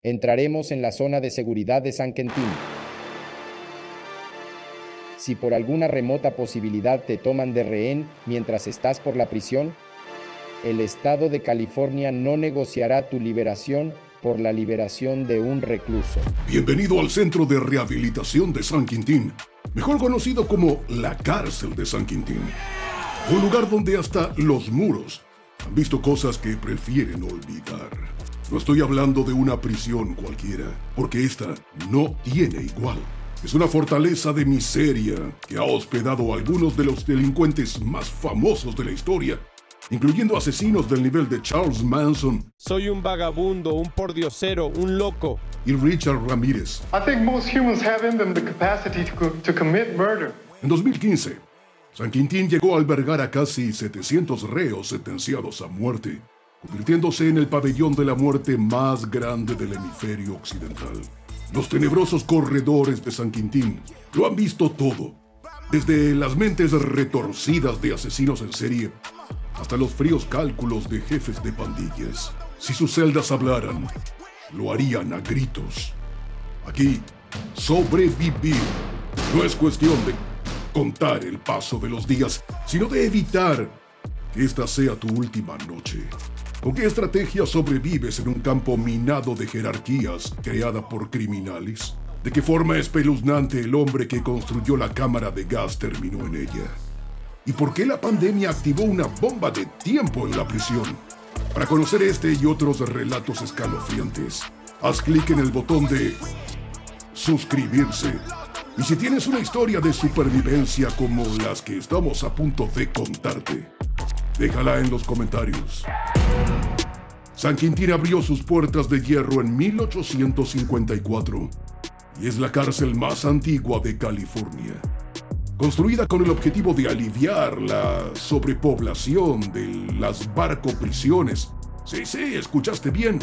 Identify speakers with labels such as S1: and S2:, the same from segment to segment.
S1: Entraremos en la zona de seguridad de San Quentin. Si por alguna remota posibilidad te toman de rehén mientras estás por la prisión, el Estado de California no negociará tu liberación por la liberación de un recluso.
S2: Bienvenido al Centro de Rehabilitación de San Quentin, mejor conocido como la Cárcel de San Quentin. Un lugar donde hasta los muros han visto cosas que prefieren olvidar. No estoy hablando de una prisión cualquiera, porque esta no tiene igual. Es una fortaleza de miseria que ha hospedado a algunos de los delincuentes más famosos de la historia, incluyendo asesinos del nivel de Charles Manson.
S3: Soy un vagabundo, un pordiosero, un loco.
S2: Y Richard Ramírez.
S4: I think most humans have in them the capacity to commit murder.
S2: En 2015, San Quentin llegó a albergar a casi 700 reos sentenciados a muerte, convirtiéndose en el pabellón de la muerte más grande del hemisferio occidental. Los tenebrosos corredores de San Quentin lo han visto todo, desde las mentes retorcidas de asesinos en serie hasta los fríos cálculos de jefes de pandillas. Si sus celdas hablaran, lo harían a gritos. Aquí, sobrevivir no es cuestión de contar el paso de los días, sino de evitar que esta sea tu última noche. ¿Con qué estrategia sobrevives en un campo minado de jerarquías creada por criminales? ¿De qué forma espeluznante el hombre que construyó la cámara de gas terminó en ella? ¿Y por qué la pandemia activó una bomba de tiempo en la prisión? Para conocer este y otros relatos escalofriantes, haz clic en el botón de suscribirse. Y si tienes una historia de supervivencia como las que estamos a punto de contarte, déjala en los comentarios. San Quentin abrió sus puertas de hierro en 1854 y es la cárcel más antigua de California. Construida con el objetivo de aliviar la sobrepoblación de las barcoprisiones. Sí, escuchaste bien.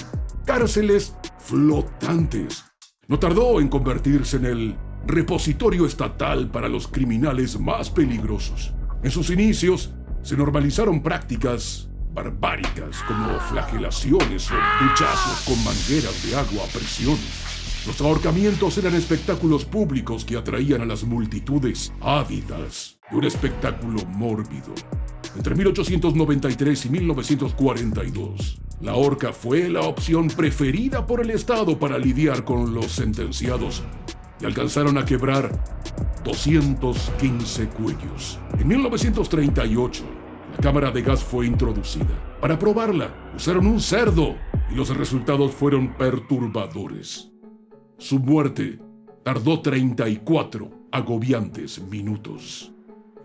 S2: Cárceles flotantes. No tardó en convertirse en el repositorio estatal para los criminales más peligrosos. En sus inicios, se normalizaron prácticas barbáricas como flagelaciones o duchazos con mangueras de agua a presión. Los ahorcamientos eran espectáculos públicos que atraían a las multitudes ávidas de un espectáculo mórbido. Entre 1893 y 1942, la horca fue la opción preferida por el Estado para lidiar con los sentenciados y alcanzaron a quebrar 215 cuellos. En 1938, la cámara de gas fue introducida. Para probarla, usaron un cerdo y los resultados fueron perturbadores. Su muerte tardó 34 agobiantes minutos.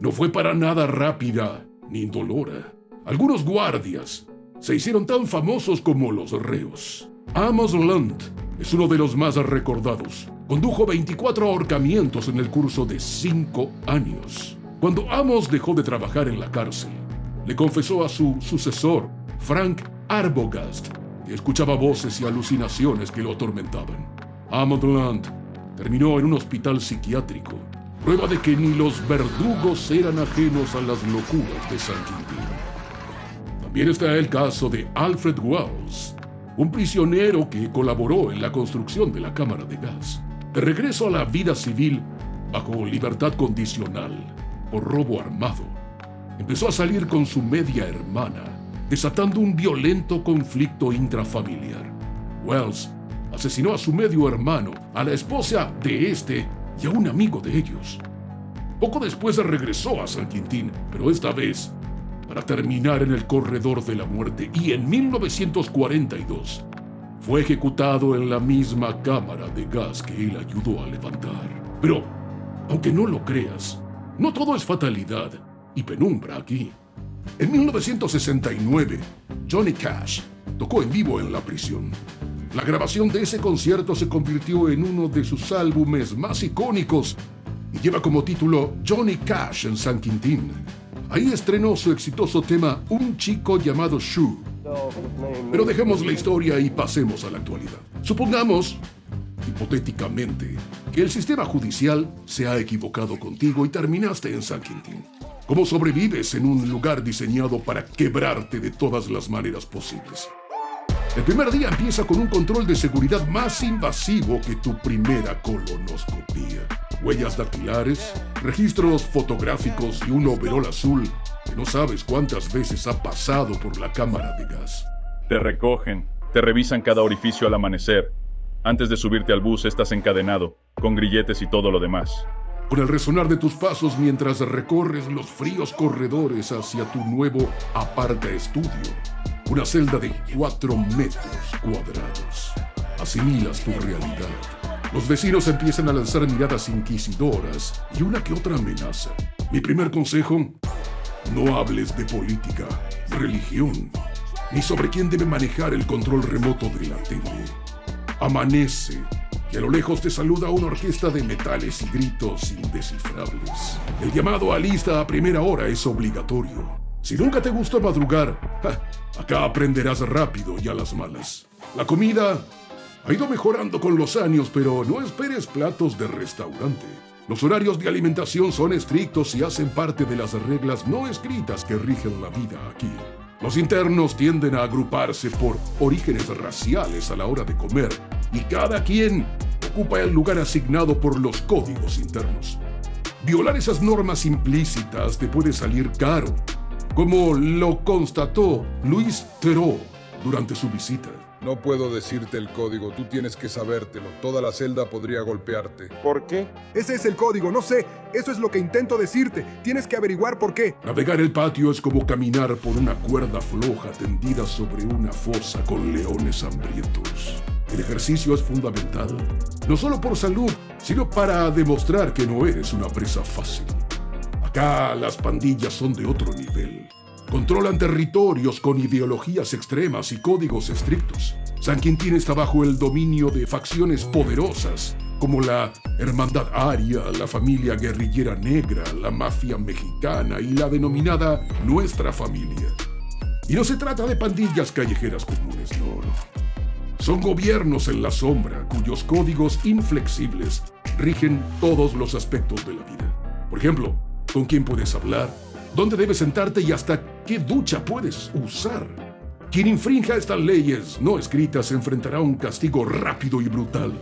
S2: No fue para nada rápida ni indolora. Algunos guardias se hicieron tan famosos como los reos. Amos Lund es uno de los más recordados. Condujo 24 ahorcamientos en el curso de 5 años. Cuando Amos dejó de trabajar en la cárcel, le confesó a su sucesor, Frank Arbogast, que escuchaba voces y alucinaciones que lo atormentaban. Amos Lund terminó en un hospital psiquiátrico, prueba de que ni los verdugos eran ajenos a las locuras de San Quentin. También está el caso de Alfred Wells, un prisionero que colaboró en la construcción de la cámara de gas. De regreso a la vida civil, bajo libertad condicional por robo armado, empezó a salir con su media hermana, desatando un violento conflicto intrafamiliar. Wells asesinó a su medio hermano, a la esposa de este y a un amigo de ellos. Poco después regresó a San Quentin, pero esta vez para terminar en el corredor de la muerte, y en 1942 fue ejecutado en la misma cámara de gas que él ayudó a levantar. Pero, aunque no lo creas, no todo es fatalidad y penumbra aquí. En 1969, Johnny Cash tocó en vivo en la prisión. La grabación de ese concierto se convirtió en uno de sus álbumes más icónicos y lleva como título Johnny Cash en San Quentin. Ahí estrenó su exitoso tema Un chico llamado Shu. Pero dejemos la historia y pasemos a la actualidad. Supongamos, hipotéticamente, que el sistema judicial se ha equivocado contigo y terminaste en San Quentin. ¿Cómo sobrevives en un lugar diseñado para quebrarte de todas las maneras posibles? El primer día empieza con un control de seguridad más invasivo que tu primera colonoscopía. Huellas dactilares, registros fotográficos y un overol azul que no sabes cuántas veces ha pasado por la cámara de gas.
S5: Te recogen, te revisan cada orificio al amanecer. Antes de subirte al bus estás encadenado, con grilletes y todo lo demás.
S2: Con el resonar de tus pasos mientras recorres los fríos corredores hacia tu nuevo aparta estudio. Una celda de 4 metros cuadrados. Asimilas tu realidad. Los vecinos empiezan a lanzar miradas inquisidoras y una que otra amenaza. Mi primer consejo: no hables de política, religión, ni sobre quién debe manejar el control remoto de la tele. Amanece y a lo lejos te saluda una orquesta de metales y gritos indescifrables. El llamado a lista a primera hora es obligatorio. Si nunca te gustó madrugar, acá aprenderás rápido y a las malas. La comida ha ido mejorando con los años, pero no esperes platos de restaurante. Los horarios de alimentación son estrictos y hacen parte de las reglas no escritas que rigen la vida aquí. Los internos tienden a agruparse por orígenes raciales a la hora de comer y cada quien ocupa el lugar asignado por los códigos internos. Violar esas normas implícitas te puede salir caro, como lo constató Luis Theroux durante su visita.
S6: No puedo decirte el código, tú tienes que sabértelo. Toda la celda podría golpearte.
S3: ¿Por qué?
S7: Ese es el código, no sé. Eso es lo que intento decirte. Tienes que averiguar por qué.
S2: Navegar el patio es como caminar por una cuerda floja tendida sobre una fosa con leones hambrientos. El ejercicio es fundamental, no solo por salud, sino para demostrar que no eres una presa fácil. Acá las pandillas son de otro nivel. Controlan territorios con ideologías extremas y códigos estrictos. San Quintín está bajo el dominio de facciones poderosas, como la Hermandad Aria, la familia guerrillera negra, la mafia mexicana y la denominada Nuestra Familia. Y no se trata de pandillas callejeras comunes, no. Son gobiernos en la sombra, cuyos códigos inflexibles rigen todos los aspectos de la vida. Por ejemplo, con quién puedes hablar, dónde debes sentarte y hasta qué ducha puedes usar. Quien infrinja estas leyes no escritas enfrentará un castigo rápido y brutal.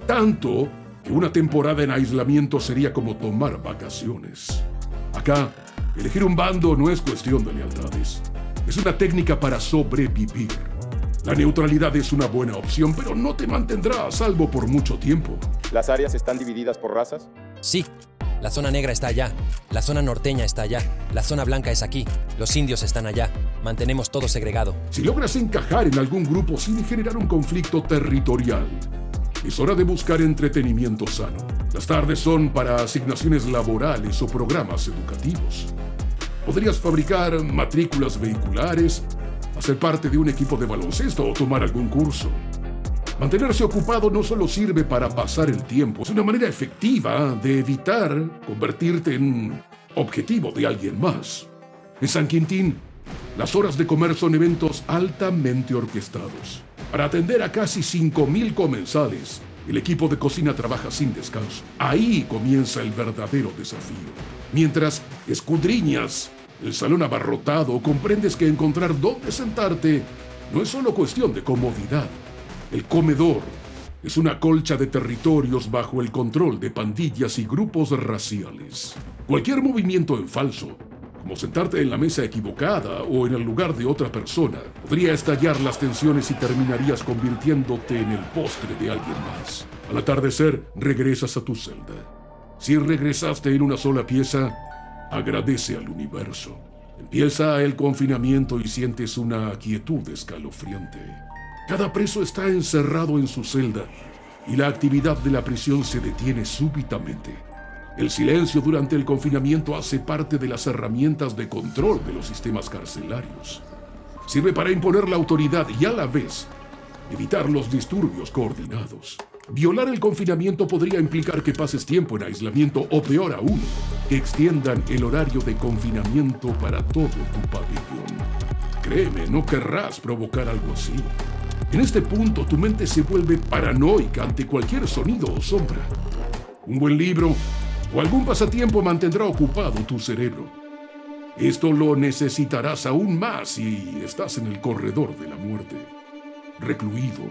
S2: Tanto que una temporada en aislamiento sería como tomar vacaciones. Acá, elegir un bando no es cuestión de lealtades. Es una técnica para sobrevivir. La neutralidad es una buena opción, pero no te mantendrá a salvo por mucho tiempo.
S3: ¿Las áreas están divididas por razas?
S8: Sí. La zona negra está allá, la zona norteña está allá, la zona blanca es aquí, los indios están allá. Mantenemos todo segregado.
S2: Si logras encajar en algún grupo sin generar un conflicto territorial, es hora de buscar entretenimiento sano. Las tardes son para asignaciones laborales o programas educativos. Podrías fabricar matrículas vehiculares, hacer parte de un equipo de baloncesto o tomar algún curso. Mantenerse ocupado no solo sirve para pasar el tiempo, es una manera efectiva de evitar convertirte en objetivo de alguien más. En San Quintín, las horas de comer son eventos altamente orquestados. Para atender a casi 5,000 comensales, el equipo de cocina trabaja sin descanso. Ahí comienza el verdadero desafío. Mientras escudriñas el salón abarrotado, comprendes que encontrar dónde sentarte no es solo cuestión de comodidad. El comedor es una colcha de territorios bajo el control de pandillas y grupos raciales. Cualquier movimiento en falso, como sentarte en la mesa equivocada o en el lugar de otra persona, podría estallar las tensiones y terminarías convirtiéndote en el postre de alguien más. Al atardecer, regresas a tu celda. Si regresaste en una sola pieza, agradece al universo. Empieza el confinamiento y sientes una quietud escalofriante. Cada preso está encerrado en su celda y la actividad de la prisión se detiene súbitamente. El silencio durante el confinamiento hace parte de las herramientas de control de los sistemas carcelarios. Sirve para imponer la autoridad y a la vez evitar los disturbios coordinados. Violar el confinamiento podría implicar que pases tiempo en aislamiento o, peor aún, que extiendan el horario de confinamiento para todo tu pabellón. Créeme, no querrás provocar algo así. En este punto, tu mente se vuelve paranoica ante cualquier sonido o sombra. Un buen libro o algún pasatiempo mantendrá ocupado tu cerebro. Esto lo necesitarás aún más si estás en el corredor de la muerte. recluido.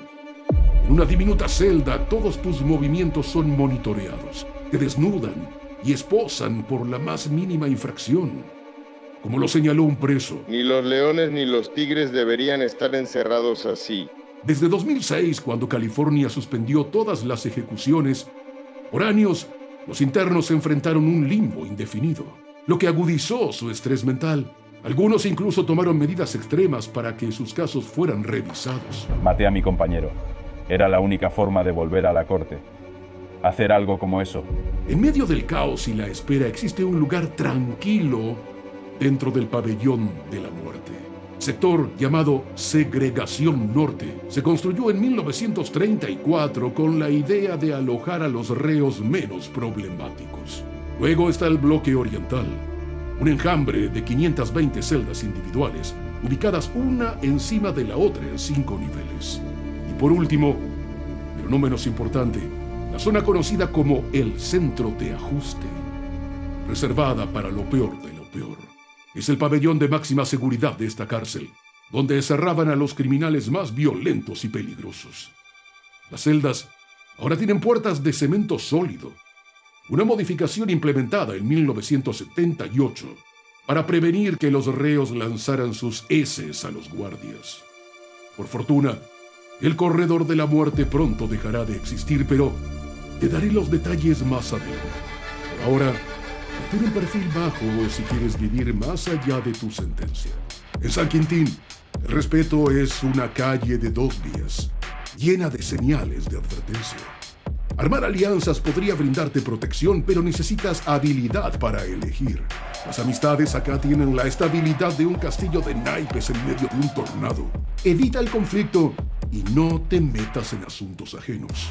S2: En una diminuta celda, todos tus movimientos son monitoreados. Te desnudan y esposan por la más mínima infracción. Como lo señaló un preso.
S9: Ni los leones ni los tigres deberían estar encerrados así.
S2: Desde 2006, cuando California suspendió todas las ejecuciones, por años, los internos enfrentaron un limbo indefinido, lo que agudizó su estrés mental. Algunos incluso tomaron medidas extremas para que sus casos fueran revisados.
S5: Maté a mi compañero. Era la única forma de volver a la corte. Hacer algo como eso.
S2: En medio del caos y la espera existe un lugar tranquilo dentro del pabellón de la muerte. Sector llamado Segregación Norte. Se construyó en 1934 con la idea de alojar a los reos menos problemáticos. Luego está el bloque oriental, un enjambre de 520 celdas individuales, ubicadas una encima de la otra en 5 niveles. Y por último, pero no menos importante, la zona conocida como el Centro de Ajuste, reservada para lo peor de lo peor. Es el pabellón de máxima seguridad de esta cárcel, donde encerraban a los criminales más violentos y peligrosos. Las celdas ahora tienen puertas de cemento sólido, una modificación implementada en 1978 para prevenir que los reos lanzaran sus heces a los guardias. Por fortuna, el corredor de la muerte pronto dejará de existir, pero te daré los detalles más adelante. Por ahora, tiene un perfil bajo si quieres vivir más allá de tu sentencia. En San Quintín, el respeto es una calle de 2 vías, llena de señales de advertencia. Armar alianzas podría brindarte protección, pero necesitas habilidad para elegir. Las amistades acá tienen la estabilidad de un castillo de naipes en medio de un tornado. Evita el conflicto y no te metas en asuntos ajenos.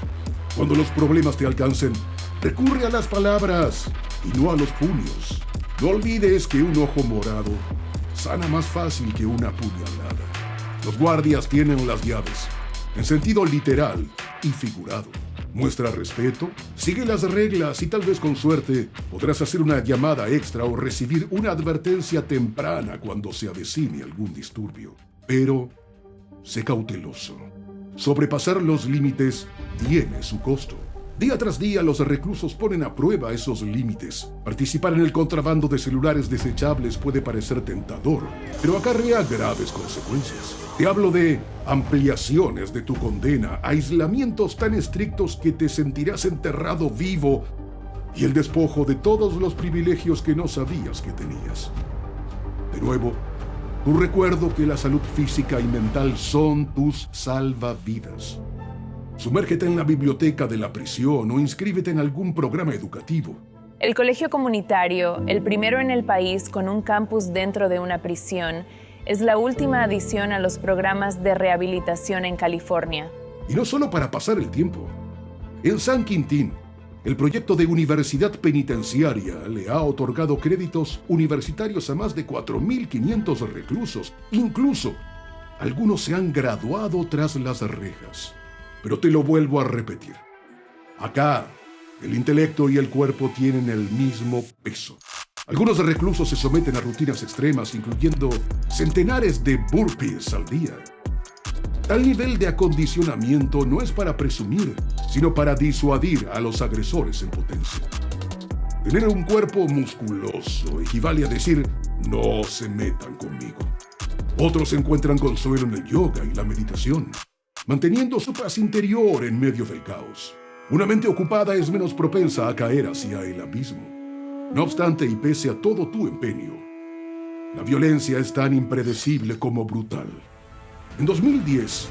S2: Cuando los problemas te alcancen, recurre a las palabras y no a los puños. No olvides que un ojo morado sana más fácil que una puñalada. Los guardias tienen las llaves, en sentido literal y figurado. Muestra respeto, sigue las reglas y tal vez con suerte podrás hacer una llamada extra o recibir una advertencia temprana cuando se avecine algún disturbio. Pero sé cauteloso. Sobrepasar los límites tiene su costo. Día tras día los reclusos ponen a prueba esos límites. Participar en el contrabando de celulares desechables puede parecer tentador, pero acarrea graves consecuencias. Te hablo de ampliaciones de tu condena, aislamientos tan estrictos que te sentirás enterrado vivo y el despojo de todos los privilegios que no sabías que tenías. De nuevo, tu recuerdo que la salud física y mental son tus salvavidas. Sumérgete en la biblioteca de la prisión o inscríbete en algún programa educativo.
S10: El colegio comunitario, el primero en el país con un campus dentro de una prisión, es la última adición a los programas de rehabilitación en California.
S2: Y no solo para pasar el tiempo. En San Quintín, el proyecto de universidad penitenciaria le ha otorgado créditos universitarios a más de 4.500 reclusos. Incluso, algunos se han graduado tras las rejas. Pero te lo vuelvo a repetir. Acá, el intelecto y el cuerpo tienen el mismo peso. Algunos reclusos se someten a rutinas extremas, incluyendo centenares de burpees al día. Tal nivel de acondicionamiento no es para presumir, sino para disuadir a los agresores en potencia. Tener un cuerpo musculoso equivale a decir, no se metan conmigo. Otros encuentran consuelo en el yoga y la meditación, manteniendo su paz interior en medio del caos. Una mente ocupada es menos propensa a caer hacia el abismo. No obstante, y pese a todo tu empeño, la violencia es tan impredecible como brutal. En 2010,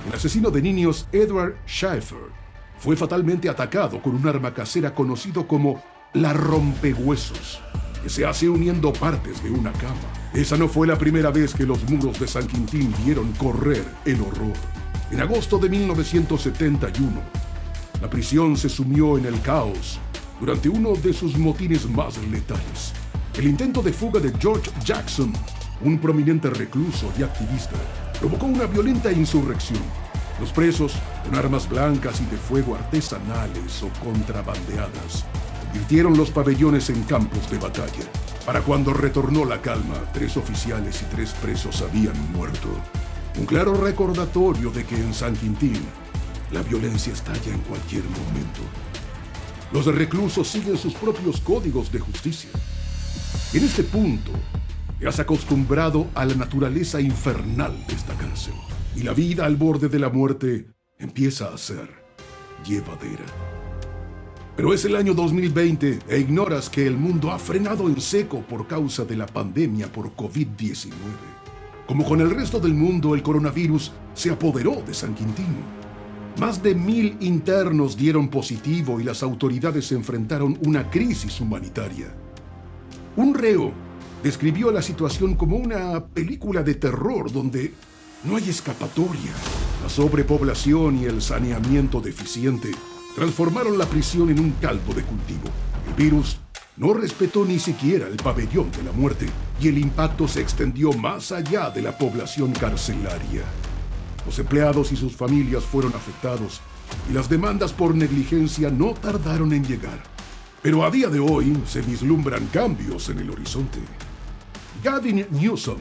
S2: el asesino de niños Edward Schaefer fue fatalmente atacado con un arma casera conocido como la rompehuesos, que se hace uniendo partes de una cama. Esa no fue la primera vez que los muros de San Quintín vieron correr el horror. En agosto de 1971, la prisión se sumió en el caos durante uno de sus motines más letales. El intento de fuga de George Jackson, un prominente recluso y activista, provocó una violenta insurrección. Los presos, con armas blancas y de fuego artesanales o contrabandeadas, convirtieron los pabellones en campos de batalla. Para cuando retornó la calma, 3 oficiales y 3 presos habían muerto. Un claro recordatorio de que en San Quintín la violencia estalla en cualquier momento. Los reclusos siguen sus propios códigos de justicia. En este punto, te has acostumbrado a la naturaleza infernal de esta cárcel y la vida al borde de la muerte empieza a ser llevadera. Pero es el año 2020 e ignoras que el mundo ha frenado en seco por causa de la pandemia por COVID-19. Como con el resto del mundo, el coronavirus se apoderó de San Quintín. Más de 1,000 internos dieron positivo y las autoridades enfrentaron una crisis humanitaria. Un reo describió la situación como una película de terror donde no hay escapatoria. La sobrepoblación y el saneamiento deficiente transformaron la prisión en un caldo de cultivo. El virus no respetó ni siquiera el pabellón de la muerte y el impacto se extendió más allá de la población carcelaria. Los empleados y sus familias fueron afectados y las demandas por negligencia no tardaron en llegar. Pero a día de hoy se vislumbran cambios en el horizonte. Gavin Newsom,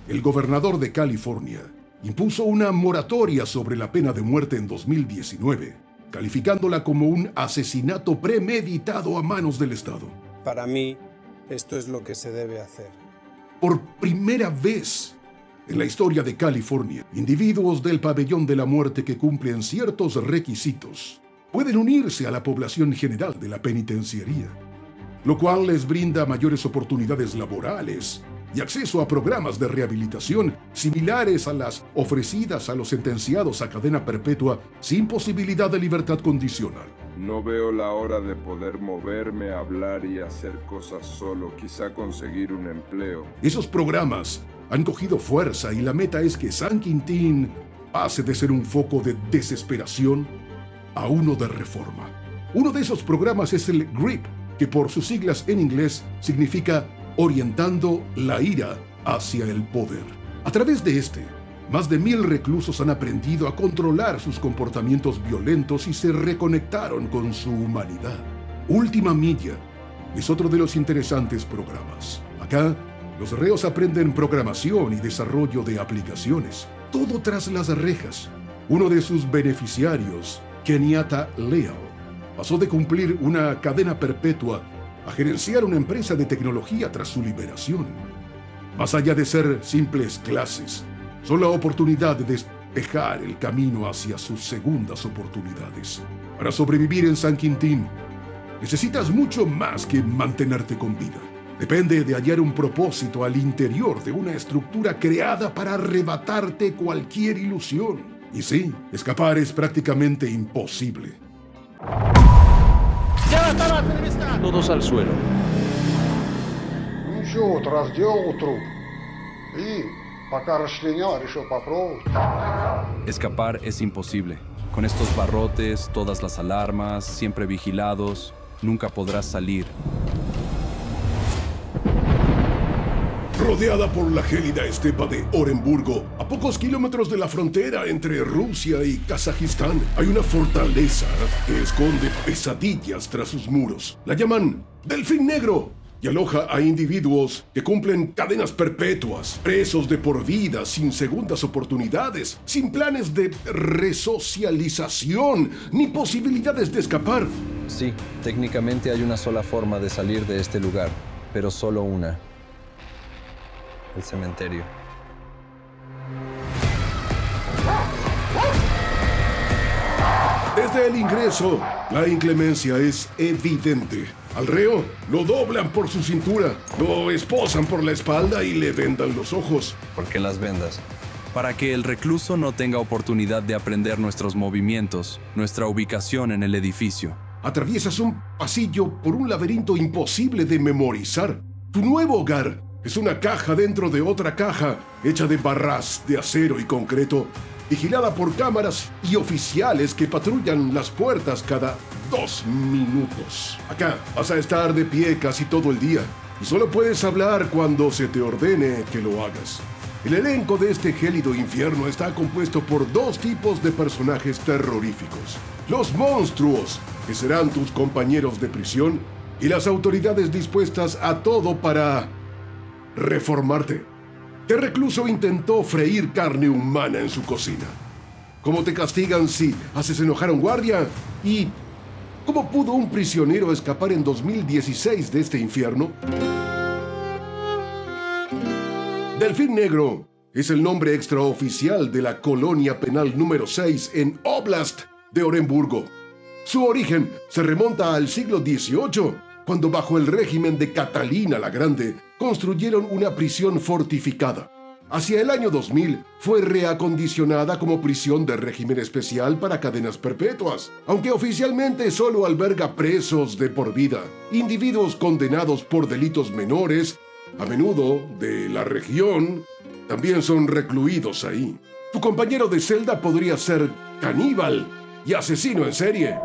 S2: el gobernador de California, impuso una moratoria sobre la pena de muerte en 2019, calificándola como un asesinato premeditado a manos del Estado.
S11: Para mí, esto es lo que se debe hacer.
S2: Por primera vez en la historia de California, individuos del pabellón de la muerte que cumplen ciertos requisitos pueden unirse a la población general de la penitenciaría, lo cual les brinda mayores oportunidades laborales y acceso a programas de rehabilitación similares a las ofrecidas a los sentenciados a cadena perpetua sin posibilidad de libertad condicional.
S9: No veo la hora de poder moverme, hablar y hacer cosas solo, quizá conseguir un empleo.
S2: Esos programas han cogido fuerza y la meta es que San Quintín pase de ser un foco de desesperación a uno de reforma. Uno de esos programas es el GRIP, que por sus siglas en inglés significa orientando la ira hacia el poder. A través de este, más de 1,000 reclusos han aprendido a controlar sus comportamientos violentos y se reconectaron con su humanidad. Última Milla es otro de los interesantes programas. Acá, los reos aprenden programación y desarrollo de aplicaciones, todo tras las rejas. Uno de sus beneficiarios, Kenyatta Leal, pasó de cumplir una cadena perpetua a gerenciar una empresa de tecnología tras su liberación. Más allá de ser simples clases, son la oportunidad de despejar el camino hacia sus segundas oportunidades. Para sobrevivir en San Quintín, necesitas mucho más que mantenerte con vida. Depende de hallar un propósito al interior de una estructura creada para arrebatarte cualquier ilusión. Y sí, escapar es prácticamente imposible.
S12: Todos al suelo.
S13: Escapar es imposible. Con estos barrotes, todas las alarmas, siempre vigilados, nunca podrás salir.
S2: Rodeada por la gélida estepa de Orenburgo, a pocos kilómetros de la frontera entre Rusia y Kazajistán, hay una fortaleza que esconde pesadillas tras sus muros. La llaman Delfín Negro y aloja a individuos que cumplen cadenas perpetuas, presos de por vida, sin segundas oportunidades, sin planes de resocialización, ni posibilidades de escapar.
S13: Sí, técnicamente hay una sola forma de salir de este lugar, pero solo una. El cementerio.
S2: Desde el ingreso, la inclemencia es evidente. Al reo lo doblan por su cintura, lo esposan por la espalda y le vendan los ojos.
S13: ¿Por qué las vendas? Para que el recluso no tenga oportunidad de aprender nuestros movimientos, nuestra ubicación en el edificio.
S2: Atraviesas un pasillo por un laberinto imposible de memorizar. Tu nuevo hogar es una caja dentro de otra caja, hecha de barras de acero y concreto, vigilada por cámaras y oficiales que patrullan las puertas cada 2 minutos. Acá vas a estar de pie casi todo el día y solo puedes hablar cuando se te ordene que lo hagas. El elenco de este gélido infierno está compuesto por 2 tipos de personajes terroríficos: los monstruos, que serán tus compañeros de prisión, y las autoridades dispuestas a todo para reformarte.
S14: El recluso intentó freír carne humana en su cocina. ¿Cómo te castigan si haces enojar a un guardia? ¿Y cómo pudo un prisionero escapar en 2016 de este infierno? Delfín Negro es el nombre extraoficial de la colonia penal número 6 en Oblast de Oremburgo. Su origen se remonta al siglo XVIII, cuando bajo el régimen de Catalina la Grande construyeron una prisión fortificada. Hacia el año 2000 fue reacondicionada como prisión de régimen especial para cadenas perpetuas, aunque oficialmente solo alberga presos de por vida, individuos condenados por delitos menores, a menudo de la región, también son recluidos ahí. Tu compañero de celda podría ser caníbal y asesino en serie.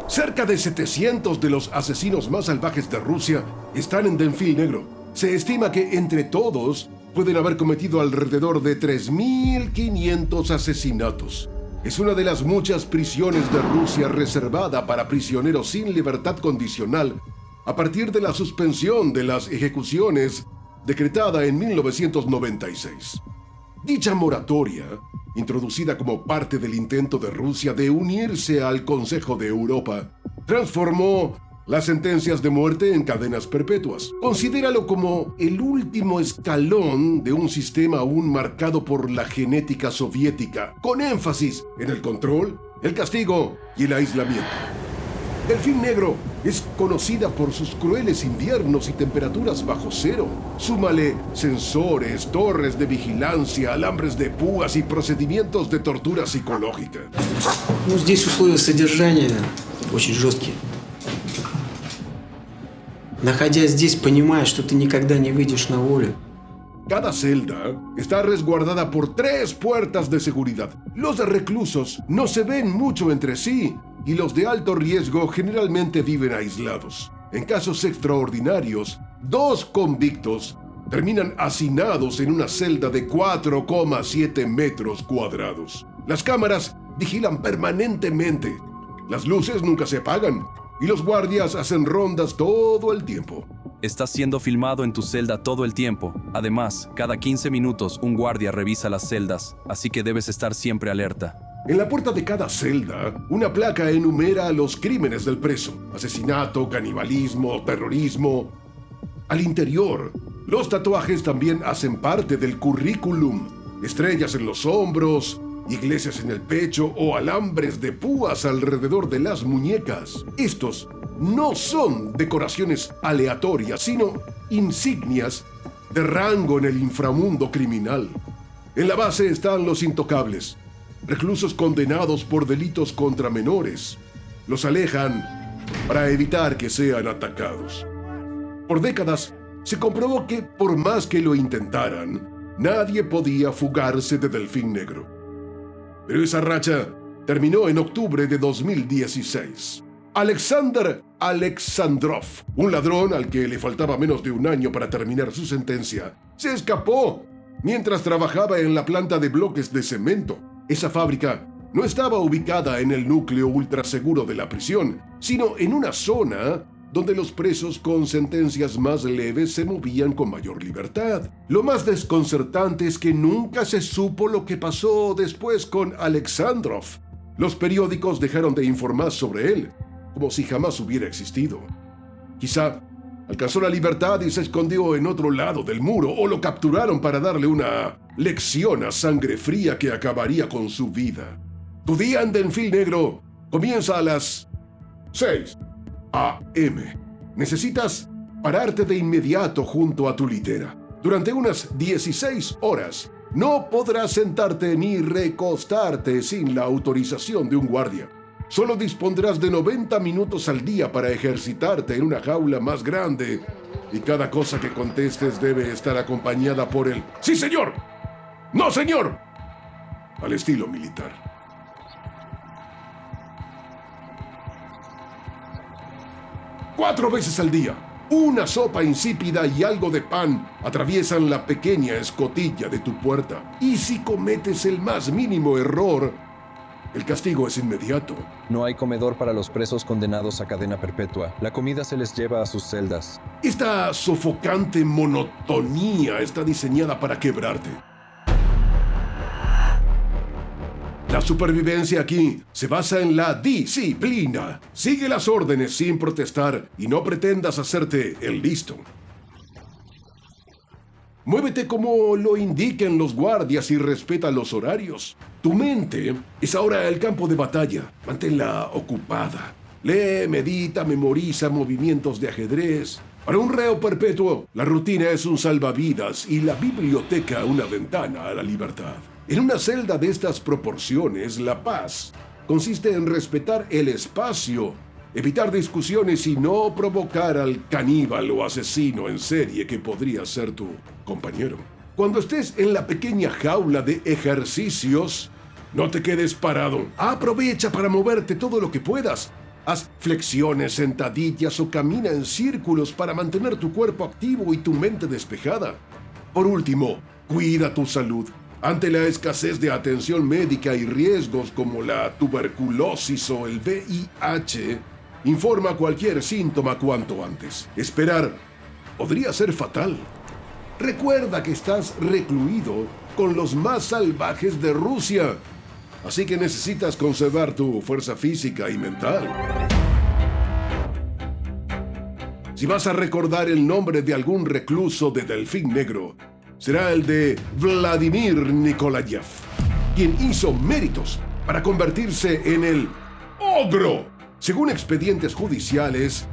S14: Cerca de 700 de los asesinos más salvajes de Rusia están en Delfín Negro. Se estima que entre todos pueden haber cometido alrededor de 3.500 asesinatos. Es una de las muchas prisiones de Rusia reservada para prisioneros sin libertad condicional a partir de la suspensión de las ejecuciones decretada en 1996. Dicha moratoria, introducida como parte del intento de Rusia de unirse al Consejo de Europa, transformó las sentencias de muerte en cadenas perpetuas. Considéralo como el último escalón de un sistema aún marcado por la genética soviética, con énfasis en el control, el castigo y el aislamiento. Delfín Negro es conocida por sus crueles inviernos y temperaturas bajo cero. Súmale sensores, torres de vigilancia, alambres de púas y procedimientos de tortura psicológica.
S15: Здесь условия содержания очень жесткие. Находясь здесь, понимаешь, что ты никогда не выйдешь на волю.
S14: Cada celda está resguardada por 3 puertas de seguridad. Los reclusos no se ven mucho entre sí y los de alto riesgo generalmente viven aislados. En casos extraordinarios, 2 convictos terminan hacinados en una celda de 4,7 metros cuadrados. Las cámaras vigilan permanentemente. Las luces nunca se apagan y los guardias hacen rondas todo el tiempo.
S13: Estás siendo filmado en tu celda todo el tiempo. Además, cada 15 minutos un guardia revisa las celdas, así que debes estar siempre alerta.
S14: En la puerta de cada celda, una placa enumera los crímenes del preso: asesinato, canibalismo, terrorismo. Al interior, los tatuajes también hacen parte del currículum. Estrellas en los hombros, iglesias en el pecho o alambres de púas alrededor de las muñecas. Estos no son decoraciones aleatorias, sino insignias de rango en el inframundo criminal. En la base están los intocables, reclusos condenados por delitos contra menores. Los alejan para evitar que sean atacados. Por décadas, se comprobó que, por más que lo intentaran, nadie podía fugarse de Delfín Negro. Pero esa racha terminó en octubre de 2016. Alexander Alexandrov, un ladrón al que le faltaba menos de un año para terminar su sentencia, se escapó mientras trabajaba en la planta de bloques de cemento. Esa fábrica no estaba ubicada en el núcleo ultraseguro de la prisión, sino en una zona donde los presos con sentencias más leves se movían con mayor libertad. Lo más desconcertante es que nunca se supo lo que pasó después con Alexandrov. Los periódicos dejaron de informar sobre él, como si jamás hubiera existido. Quizá alcanzó la libertad y se escondió en otro lado del muro, o lo capturaron para darle una lección a sangre fría que acabaría con su vida. Tu día en Delfín Negro comienza a las 6 a.m. Necesitas pararte de inmediato junto a tu litera. Durante unas 16 horas no podrás sentarte ni recostarte sin la autorización de un guardia. Solo dispondrás de 90 minutos al día para ejercitarte en una jaula más grande, y cada cosa que contestes debe estar acompañada por el ¡sí, señor! ¡No, señor!, al estilo militar. Cuatro veces al día, una sopa insípida y algo de pan atraviesan la pequeña escotilla de tu puerta. Y si cometes el más mínimo error, El castigo es inmediato.
S13: No hay comedor para los presos condenados a cadena perpetua. La comida se les lleva a sus celdas.
S14: Esta sofocante monotonía está diseñada para quebrarte. La supervivencia aquí se basa en la disciplina. Sigue las órdenes sin protestar y no pretendas hacerte el listo. Muévete como lo indiquen los guardias y respeta los horarios. Tu mente es ahora el campo de batalla. Manténla ocupada. Lee, medita, memoriza movimientos de ajedrez. Para un reo perpetuo, la rutina es un salvavidas y la biblioteca una ventana a la libertad. En una celda de estas proporciones, la paz consiste en respetar el espacio, evitar discusiones y no provocar al caníbal o asesino en serie que podría ser tu compañero. Cuando estés en la pequeña jaula de ejercicios, no te quedes parado. Aprovecha para moverte todo lo que puedas. Haz flexiones, sentadillas o camina en círculos para mantener tu cuerpo activo y tu mente despejada. Por último, cuida tu salud. Ante la escasez de atención médica y riesgos como la tuberculosis o el VIH, informa cualquier síntoma cuanto antes. Esperar podría ser fatal. Recuerda que estás recluido con los más salvajes de Rusia, así que necesitas conservar tu fuerza física y mental. Si vas a recordar el nombre de algún recluso de Delfín Negro, será el de Vladimir Nikolayev, quien hizo méritos para convertirse en el ogro. Según expedientes judiciales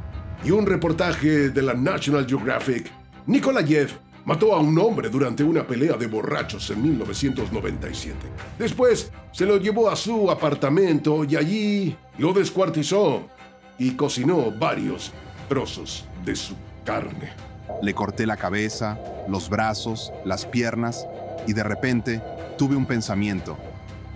S14: y un reportaje de la National Geographic, Nikolayev mató a un hombre durante una pelea de borrachos en 1997. Después se lo llevó a su apartamento y allí lo descuartizó y cocinó varios trozos de su carne.
S16: Le corté la cabeza, los brazos, las piernas y de repente tuve un pensamiento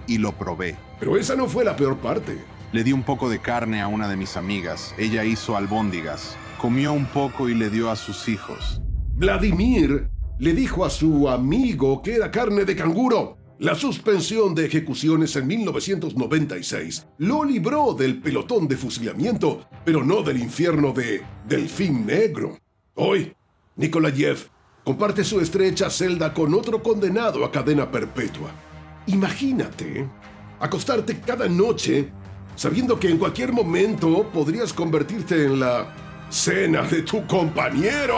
S16: y lo probé.
S14: Pero esa no fue la peor parte.
S16: Le di un poco de carne a una de mis amigas. Ella hizo albóndigas. Comió un poco y le dio a sus hijos.
S14: Vladimir le dijo a su amigo que era carne de canguro. La suspensión de ejecuciones en 1996 lo libró del pelotón de fusilamiento, pero no del infierno de Delfín Negro. Hoy, Nikolayev comparte su estrecha celda con otro condenado a cadena perpetua. Imagínate acostarte cada noche sabiendo que en cualquier momento podrías convertirte en la cena de tu compañero.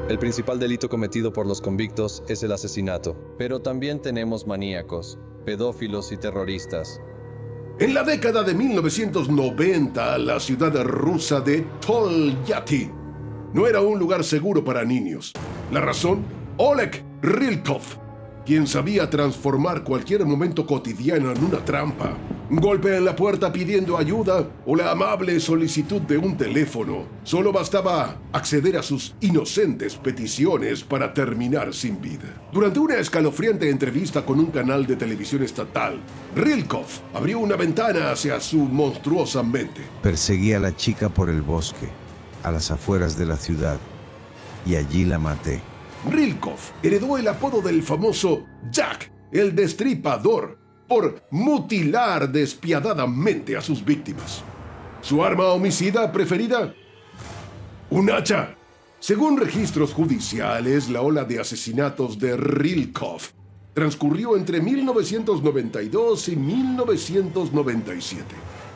S13: El principal delito cometido por los convictos es el asesinato, pero también tenemos maníacos, pedófilos y terroristas.
S14: En la década de 1990, la ciudad rusa de Tolyatti no era un lugar seguro para niños. La razón, Oleg Rylkov, quien sabía transformar cualquier momento cotidiano en una trampa. Un golpe en la puerta pidiendo ayuda o la amable solicitud de un teléfono. Solo bastaba acceder a sus inocentes peticiones para terminar sin vida. Durante una escalofriante entrevista con un canal de televisión estatal, Rylkov abrió una ventana hacia su monstruosa mente.
S17: Perseguí a la chica por el bosque, a las afueras de la ciudad, y allí la maté.
S14: Rylkov heredó el apodo del famoso Jack, el Destripador, por mutilar despiadadamente a sus víctimas. ¿Su arma homicida preferida? Un hacha. Según registros judiciales, la ola de asesinatos de Rylkov transcurrió entre 1992 y 1997.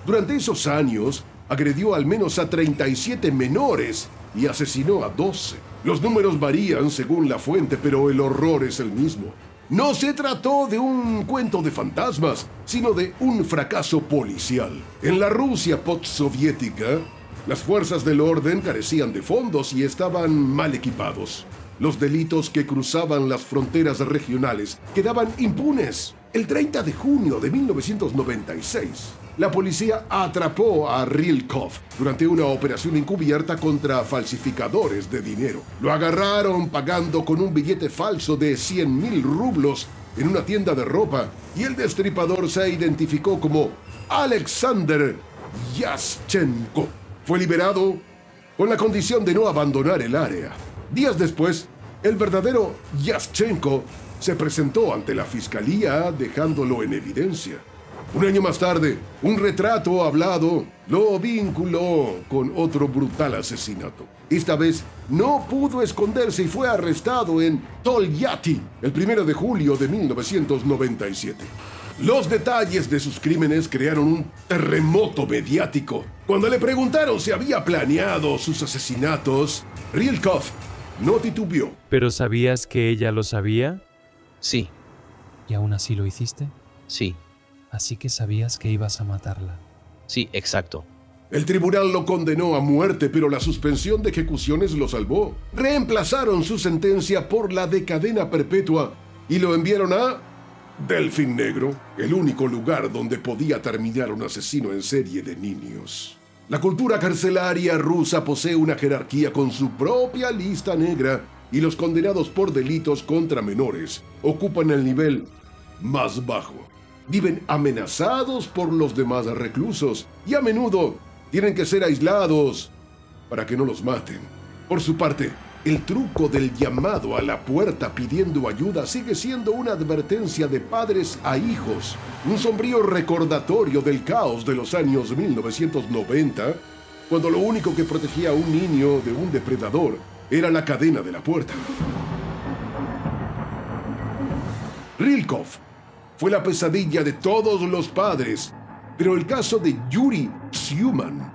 S14: Durante esos años, agredió al menos a 37 menores y asesinó a 12. Los números varían según la fuente, pero el horror es el mismo. No se trató de un cuento de fantasmas, sino de un fracaso policial. En la Rusia postsoviética, las fuerzas del orden carecían de fondos y estaban mal equipados. Los delitos que cruzaban las fronteras regionales quedaban impunes. El 30 de junio de 1996, la policía atrapó a Rylkov durante una operación encubierta contra falsificadores de dinero. Lo agarraron pagando con un billete falso de 100.000 rublos en una tienda de ropa y el destripador se identificó como Alexander Yaschenko. Fue liberado con la condición de no abandonar el área. Días después, el verdadero Yaschenko se presentó ante la fiscalía dejándolo en evidencia. Un año más tarde, un retrato hablado lo vinculó con otro brutal asesinato. Esta vez no pudo esconderse y fue arrestado en Tolyatti el 1 de julio de 1997. Los detalles de sus crímenes crearon un terremoto mediático. Cuando le preguntaron si había planeado sus asesinatos, Rylkov no titubeó.
S18: ¿Pero sabías que ella lo sabía?
S19: Sí.
S18: ¿Y aún así lo hiciste?
S19: Sí.
S18: Así que sabías que ibas a matarla.
S19: Sí, exacto.
S14: El tribunal lo condenó a muerte, pero la suspensión de ejecuciones lo salvó. Reemplazaron su sentencia por la de cadena perpetua y lo enviaron a Delfín Negro, el único lugar donde podía terminar un asesino en serie de niños. La cultura carcelaria rusa posee una jerarquía con su propia lista negra y los condenados por delitos contra menores ocupan el nivel más bajo. Viven amenazados por los demás reclusos y a menudo tienen que ser aislados para que no los maten. Por su parte, el truco del llamado a la puerta pidiendo ayuda sigue siendo una advertencia de padres a hijos, un sombrío recordatorio del caos de los años 1990, cuando lo único que protegía a un niño de un depredador era la cadena de la puerta. Rylkov fue la pesadilla de todos los padres, pero el caso de Yuri Tsiuman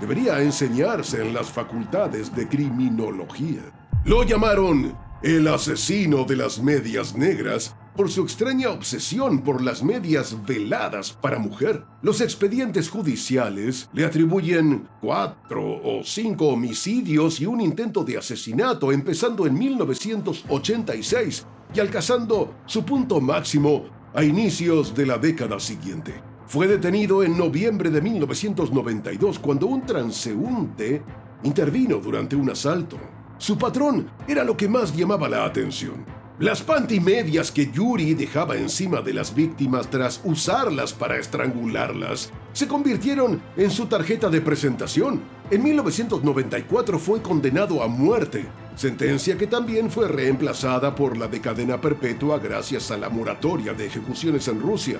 S14: debería enseñarse en las facultades de criminología. Lo llamaron el asesino de las medias negras por su extraña obsesión por las medias veladas para mujer. Los expedientes judiciales le atribuyen 4 o 5 homicidios y un intento de asesinato, empezando en 1986 y alcanzando su punto máximo a inicios de la década siguiente. Fue detenido en noviembre de 1992 cuando un transeúnte intervino durante un asalto. Su patrón era lo que más llamaba la atención. Las pantimedias que Yuri dejaba encima de las víctimas tras usarlas para estrangularlas se convirtieron en su tarjeta de presentación. En 1994 fue condenado a muerte, sentencia que también fue reemplazada por la de cadena perpetua gracias a la moratoria de ejecuciones en Rusia.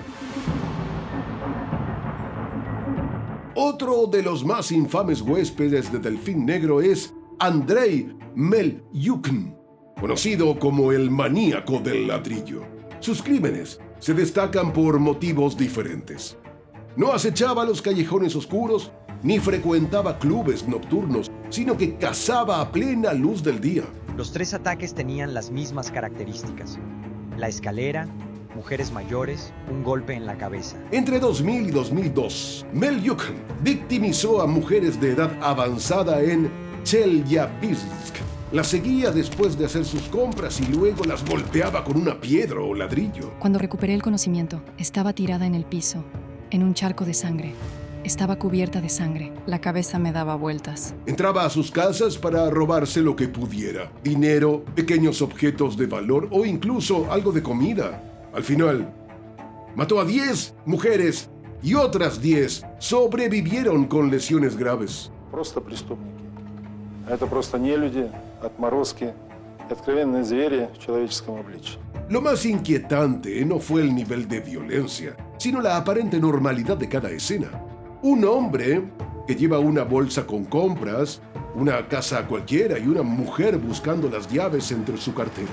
S14: Otro de los más infames huéspedes de Delfín Negro es Andrei Melyukhin, conocido como el maníaco del ladrillo. Sus crímenes se destacan por motivos diferentes. No acechaba los callejones oscuros ni frecuentaba clubes nocturnos, sino que cazaba a plena luz del día.
S20: Los 3 ataques tenían las mismas características: la escalera, mujeres mayores, un golpe en la cabeza.
S14: Entre 2000 y 2002, Melyukhin victimizó a mujeres de edad avanzada en Chelyabinsk. Las seguía después de hacer sus compras y luego las golpeaba con una piedra o ladrillo.
S21: Cuando recuperé el conocimiento, estaba tirada en el piso, en un charco de sangre. Estaba cubierta de sangre. La cabeza me daba vueltas.
S14: Entraba a sus casas para robarse lo que pudiera: dinero, pequeños objetos de valor o incluso algo de comida. Al final, mató a 10 mujeres y otras 10 sobrevivieron con lesiones graves.
S4: Просто преступники. Это просто нелюди, отморозки, откровенные звери в человеческом обличье.
S14: Lo más inquietante no fue el nivel de violencia, sino la aparente normalidad de cada escena. Un hombre que lleva una bolsa con compras, una casa cualquiera y una mujer buscando las llaves entre su cartera.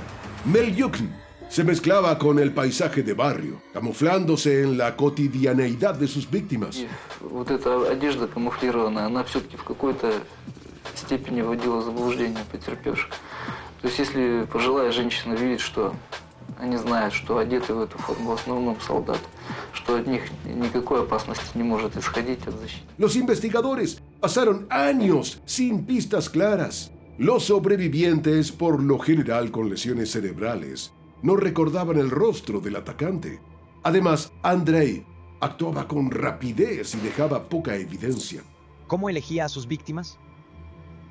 S14: Melyukhin se mezclaba con el paisaje de barrio, camuflándose en la cotidianeidad de sus víctimas.
S22: Вот эта одежда камуфлированная, она все-таки в какой-то степени вводила в заблуждение потерпевших. То есть если пожилая женщина видит, что они знают, что одеты в эту форму в основном солдаты, что от них никакой опасности не может исходить от защиты.
S14: Los investigadores pasaron años sin pistas claras. Los sobrevivientes, por lo general con lesiones cerebrales, no recordaban el rostro del atacante. Además, Andrei actuaba con rapidez y dejaba poca evidencia.
S20: ¿Cómo elegía a sus víctimas?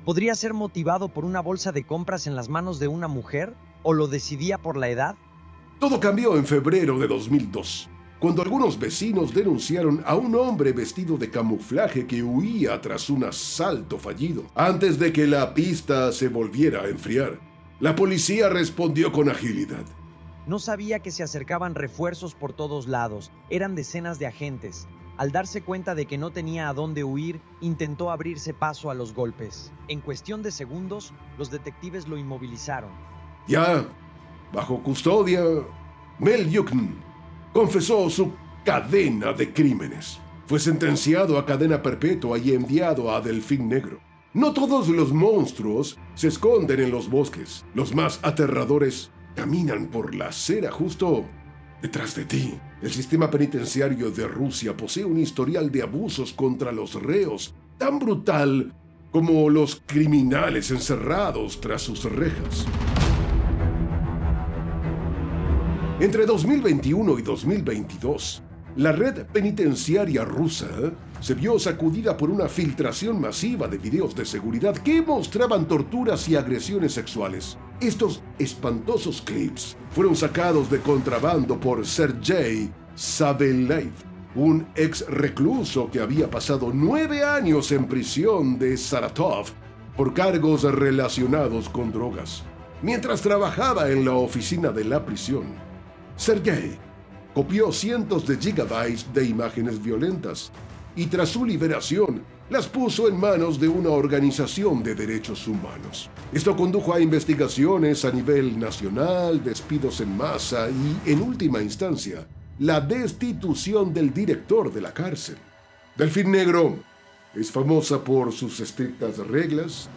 S20: ¿Podría ser motivado por una bolsa de compras en las manos de una mujer o lo decidía por la edad?
S14: Todo cambió en febrero de 2002, cuando algunos vecinos denunciaron a un hombre vestido de camuflaje que huía tras un asalto fallido. Antes de que la pista se volviera a enfriar, la policía respondió con agilidad.
S20: No sabía que se acercaban refuerzos por todos lados. Eran decenas de agentes. Al darse cuenta de que no tenía a dónde huir, intentó abrirse paso a los golpes. En cuestión de segundos, los detectives lo inmovilizaron.
S14: Ya, bajo custodia, Mel Gibson confesó su cadena de crímenes. Fue sentenciado a cadena perpetua y enviado a Delfín Negro. No todos los monstruos se esconden en los bosques. Los más aterradores caminan por la acera justo detrás de ti. El sistema penitenciario de Rusia posee un historial de abusos contra los reos tan brutal como los criminales encerrados tras sus rejas. Entre 2021 y 2022, la red penitenciaria rusa se vio sacudida por una filtración masiva de videos de seguridad que mostraban torturas y agresiones sexuales. Estos espantosos clips fueron sacados de contrabando por Sergei Savelev, un ex recluso que había pasado 9 años en prisión de Saratov por cargos relacionados con drogas. Mientras trabajaba en la oficina de la prisión, Sergei copió cientos de gigabytes de imágenes violentas y tras su liberación las puso en manos de una organización de derechos humanos. Esto condujo a investigaciones a nivel nacional, despidos en masa y, en última instancia, la destitución del director de la cárcel. Delfín Negro es famosa por sus estrictas reglas,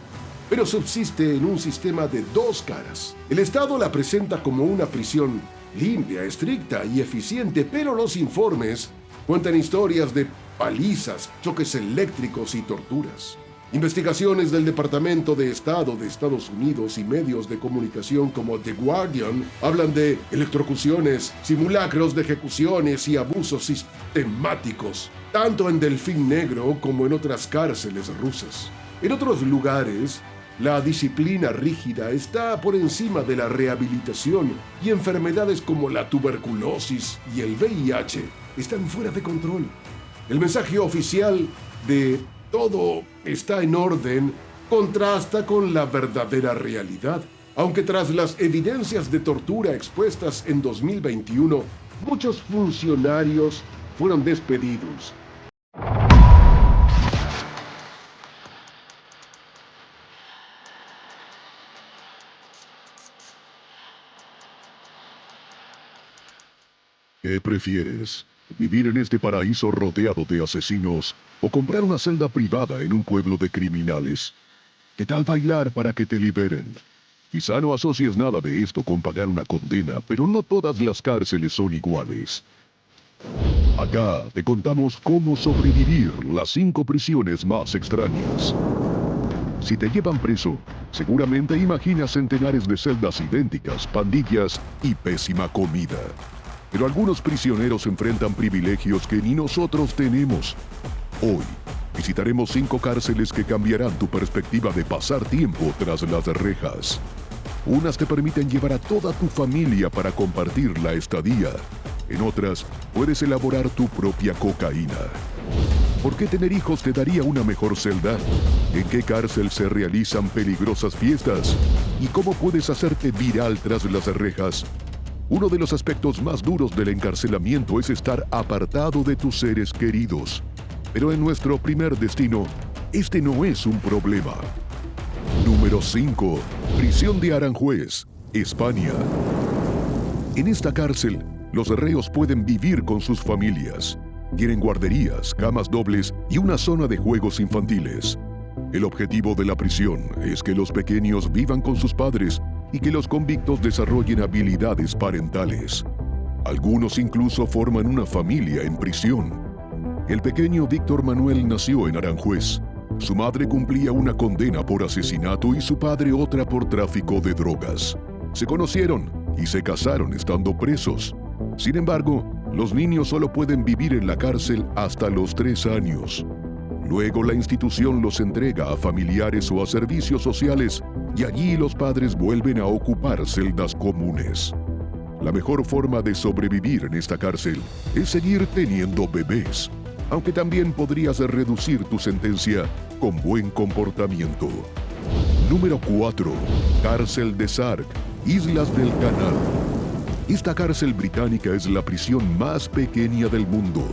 S14: pero subsiste en un sistema de dos caras. El Estado la presenta como una prisión limpia, estricta y eficiente, pero los informes cuentan historias de palizas, choques eléctricos y torturas. Investigaciones del Departamento de Estado de Estados Unidos y medios de comunicación como The Guardian hablan de electrocuciones, simulacros de ejecuciones y abusos sistemáticos, tanto en Delfín Negro como en otras cárceles rusas. En otros lugares, la disciplina rígida está por encima de la rehabilitación y enfermedades como la tuberculosis y el VIH están fuera de control. El mensaje oficial de todo está en orden contrasta con la verdadera realidad. Aunque tras las evidencias de tortura expuestas en 2021, muchos funcionarios fueron despedidos.
S2: ¿Qué prefieres? ¿Vivir en este paraíso rodeado de asesinos o comprar una celda privada en un pueblo de criminales? ¿Qué tal bailar para que te liberen? Quizá no asocies nada de esto con pagar una condena, pero no todas las cárceles son iguales. Acá te contamos cómo sobrevivir las 5 prisiones más extrañas. Si te llevan preso, seguramente imaginas centenares de celdas idénticas, pandillas y pésima comida. Pero algunos prisioneros enfrentan privilegios que ni nosotros tenemos. Hoy, visitaremos 5 cárceles que cambiarán tu perspectiva de pasar tiempo tras las rejas. Unas te permiten llevar a toda tu familia para compartir la estadía. En otras, puedes elaborar tu propia cocaína. ¿Por qué tener hijos te daría una mejor celda? ¿En qué cárcel se realizan peligrosas fiestas? ¿Y cómo puedes hacerte viral tras las rejas? Uno de los aspectos más duros del encarcelamiento es estar apartado de tus seres queridos. Pero en nuestro primer destino, este no es un problema. Número 5. Prisión de Aranjuez, España. En esta cárcel, los reos pueden vivir con sus familias. Tienen guarderías, camas dobles y una zona de juegos infantiles. El objetivo de la prisión es que los pequeños vivan con sus padres y que los convictos desarrollen habilidades parentales. Algunos incluso forman una familia en prisión. El pequeño Víctor Manuel nació en Aranjuez. Su madre cumplía una condena por asesinato y su padre otra por tráfico de drogas. Se conocieron y se casaron estando presos. Sin embargo, los niños solo pueden vivir en la cárcel hasta los 3 años. Luego la institución los entrega a familiares o a servicios sociales y allí los padres vuelven a ocupar celdas comunes. La mejor forma de sobrevivir en esta cárcel es seguir teniendo bebés, aunque también podrías reducir tu sentencia con buen comportamiento. Número 4. Cárcel de Sark, Islas del Canal. Esta cárcel británica es la prisión más pequeña del mundo.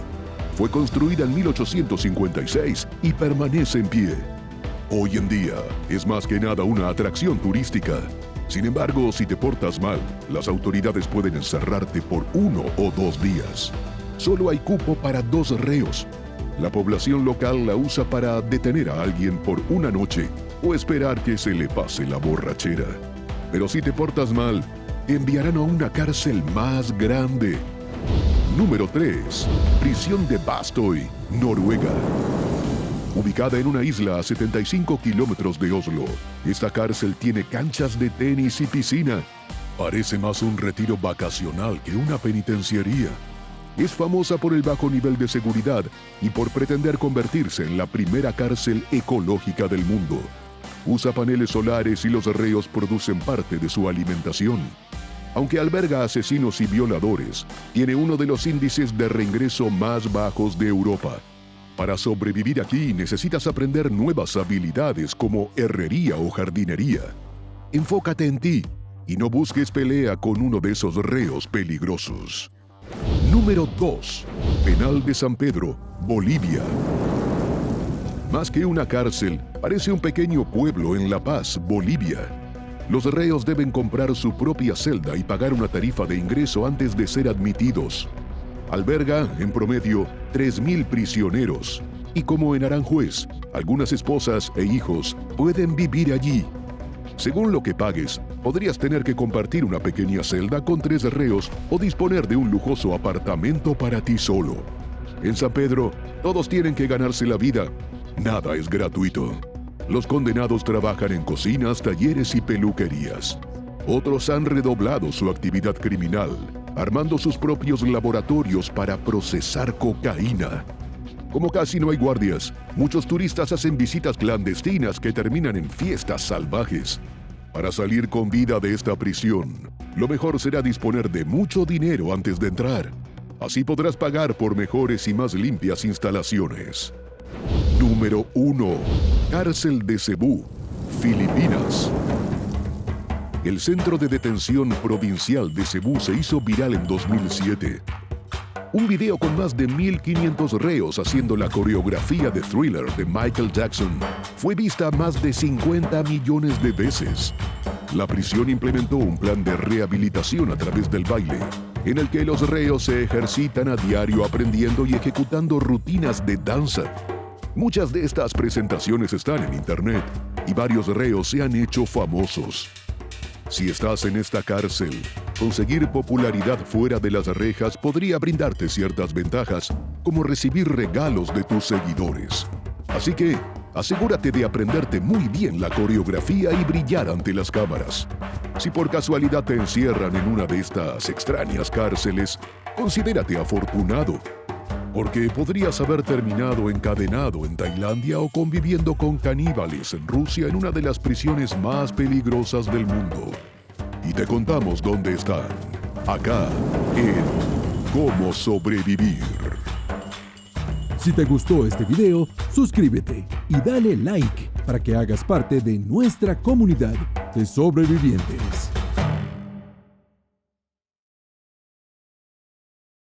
S2: Fue construida en 1856 y permanece en pie. Hoy en día es más que nada una atracción turística. Sin embargo, si te portas mal, las autoridades pueden encerrarte por 1 o 2 días. Solo hay cupo para 2 reos. La población local la usa para detener a alguien por una noche o esperar que se le pase la borrachera. Pero si te portas mal, te enviarán a una cárcel más grande. Número 3. Prisión de Bastøy, Noruega. Ubicada en una isla a 75 kilómetros de Oslo, esta cárcel tiene canchas de tenis y piscina. Parece más un retiro vacacional que una penitenciaría. Es famosa por el bajo nivel de seguridad y por pretender convertirse en la primera cárcel ecológica del mundo. Usa paneles solares y los reos producen parte de su alimentación. Aunque alberga asesinos y violadores, tiene uno de los índices de reingreso más bajos de Europa. Para sobrevivir aquí necesitas aprender nuevas habilidades como herrería o jardinería. Enfócate en ti y no busques pelea con uno de esos reos peligrosos. Número 2. Penal de San Pedro, Bolivia. Más que una cárcel, parece un pequeño pueblo en La Paz, Bolivia. Los reos deben comprar su propia celda y pagar una tarifa de ingreso antes de ser admitidos. Alberga, en promedio, 3.000 prisioneros. Y como en Aranjuez, algunas esposas e hijos pueden vivir allí. Según lo que pagues, podrías tener que compartir una pequeña celda con 3 reos o disponer de un lujoso apartamento para ti solo. En San Pedro, todos tienen que ganarse la vida. Nada es gratuito. Los condenados trabajan en cocinas, talleres y peluquerías. Otros han redoblado su actividad criminal, armando sus propios laboratorios para procesar cocaína. Como casi no hay guardias, muchos turistas hacen visitas clandestinas que terminan en fiestas salvajes. Para salir con vida de esta prisión, lo mejor será disponer de mucho dinero antes de entrar. Así podrás pagar por mejores y más limpias instalaciones. Número 1. Cárcel de Cebú, Filipinas. El centro de detención provincial de Cebú se hizo viral en 2007. Un video con más de 1.500 reos haciendo la coreografía de Thriller de Michael Jackson fue vista más de 50 millones de veces. La prisión implementó un plan de rehabilitación a través del baile, en el que los reos se ejercitan a diario aprendiendo y ejecutando rutinas de danza. Muchas de estas presentaciones están en internet y varios reos se han hecho famosos. Si estás en esta cárcel, conseguir popularidad fuera de las rejas podría brindarte ciertas ventajas, como recibir regalos de tus seguidores. Así que, asegúrate de aprenderte muy bien la coreografía y brillar ante las cámaras. Si por casualidad te encierran en una de estas extrañas cárceles, considérate afortunado, porque podrías haber terminado encadenado en Tailandia o conviviendo con caníbales en Rusia en una de las prisiones más peligrosas del mundo. Y te contamos dónde están, acá, en Cómo Sobrevivir.
S1: Si te gustó este video, suscríbete y dale like para que hagas parte de nuestra comunidad de sobrevivientes.